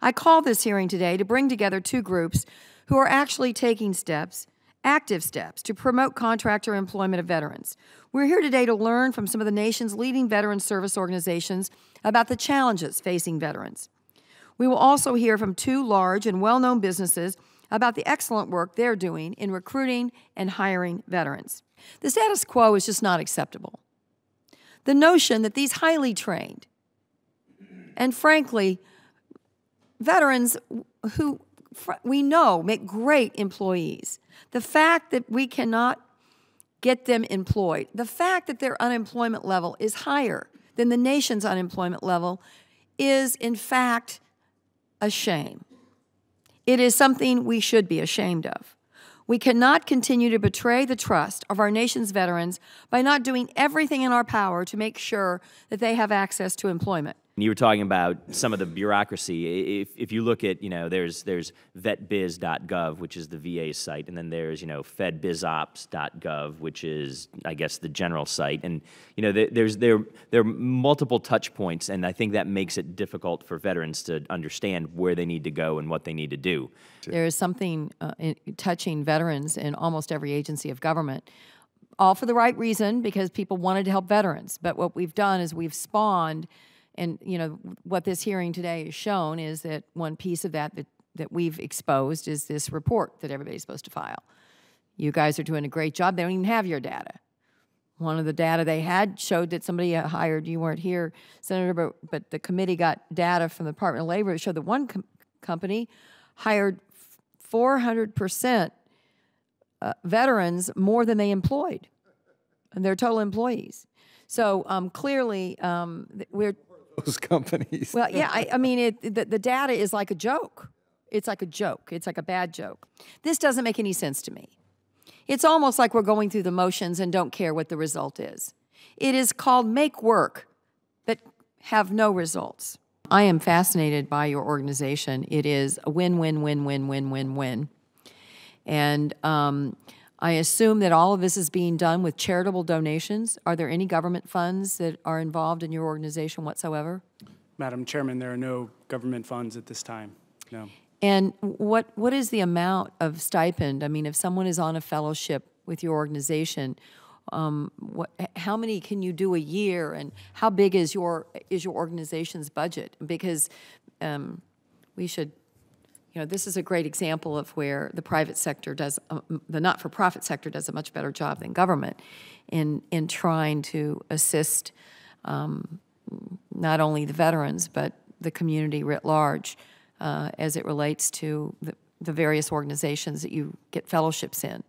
I call this hearing today to bring together two groups who are actually taking steps, active steps, to promote contractor employment of veterans. We're here today to learn from some of the nation's leading veteran service organizations about the challenges facing veterans. We will also hear from two large and well-known businesses about the excellent work they're doing in recruiting and hiring veterans. The status quo is just not acceptable. The notion that these highly trained and, frankly, veterans who we know make great employees, the fact that we cannot get them employed, the fact that their unemployment level is higher than the nation's unemployment level is, in fact, a shame. It is something we should be ashamed of. We cannot continue to betray the trust of our nation's veterans by not doing everything in our power to make sure that they have access to employment. You were talking about some of the bureaucracy. If you look at, there's vetbiz.gov, which is the VA site, and then there's, fedbizops.gov, which is, I guess, the general site. And, there are multiple touch points, and I think that makes it difficult for veterans to understand where they need to go and what they need to do. There is something touching veterans in almost every agency of government, all for the right reason, because people wanted to help veterans. But what we've done is we've spawned. And, what this hearing today has shown is that one piece of that we've exposed is this report that everybody's supposed to file. You guys are doing a great job. They don't even have your data. One of the data they had showed that somebody hired, you weren't here, Senator, but the committee got data from the Department of Labor that showed that one company hired 400% veterans more than they employed, and their total employees. So clearly, we're those companies. Well, yeah, I mean, the data is like a joke. It's like a joke. It's like a bad joke. This doesn't make any sense to me. It's almost like we're going through the motions and don't care what the result is. It is called make work that have no results. I am fascinated by your organization. It is a win-win-win-win-win-win-win. And I assume that all of this is being done with charitable donations. Are there any government funds that are involved in your organization whatsoever? Madam Chairman, there are no government funds at this time, no. And what is the amount of stipend? I mean, if someone is on a fellowship with your organization, how many can you do a year, and how big is your organization's budget? Because we should. This is a great example of where the private sector does, the not-for-profit sector does a much better job than government in trying to assist not only the veterans, but the community writ large as it relates to the various organizations that you get fellowships in.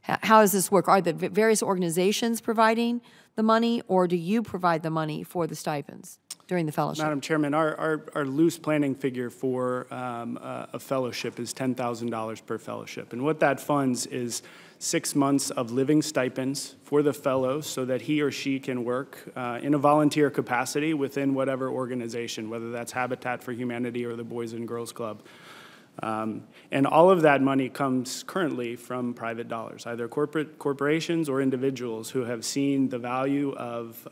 How does this work? Are the various organizations providing the money, or do you provide the money for the stipends during the fellowship? Madam Chairman, our loose planning figure for a fellowship is $10,000 per fellowship. And what that funds is 6 months of living stipends for the fellow so that he or she can work in a volunteer capacity within whatever organization, whether that's Habitat for Humanity or the Boys and Girls Club. And all of that money comes currently from private dollars, either corporations or individuals who have seen the value of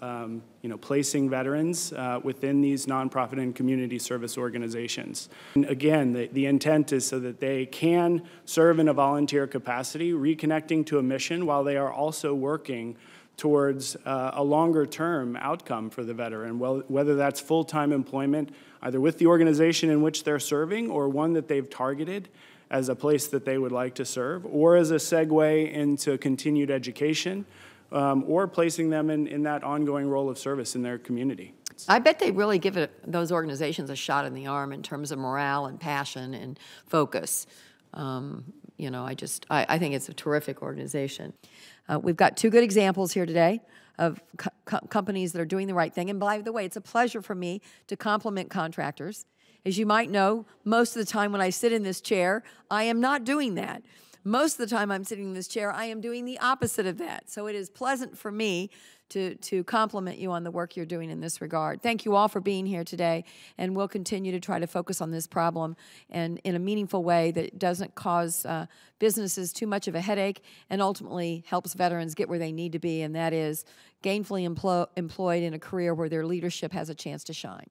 placing veterans within these nonprofit and community service organizations. And again, the intent is so that they can serve in a volunteer capacity, reconnecting to a mission while they are also working towards a longer-term outcome for the veteran, whether that's full-time employment, either with the organization in which they're serving or one that they've targeted as a place that they would like to serve, or as a segue into continued education, or placing them in that ongoing role of service in their community. I bet they really give those organizations a shot in the arm in terms of morale and passion and focus. I think it's a terrific organization. We've got two good examples here today of companies that are doing the right thing. And by the way, it's a pleasure for me to compliment contractors. As you might know, most of the time when I sit in this chair, I am not doing that. Most of the time I'm sitting in this chair, I am doing the opposite of that. So it is pleasant for me to compliment you on the work you're doing in this regard. Thank you all for being here today, and we'll continue to try to focus on this problem and in a meaningful way that doesn't cause businesses too much of a headache and ultimately helps veterans get where they need to be, and that is gainfully employed in a career where their leadership has a chance to shine.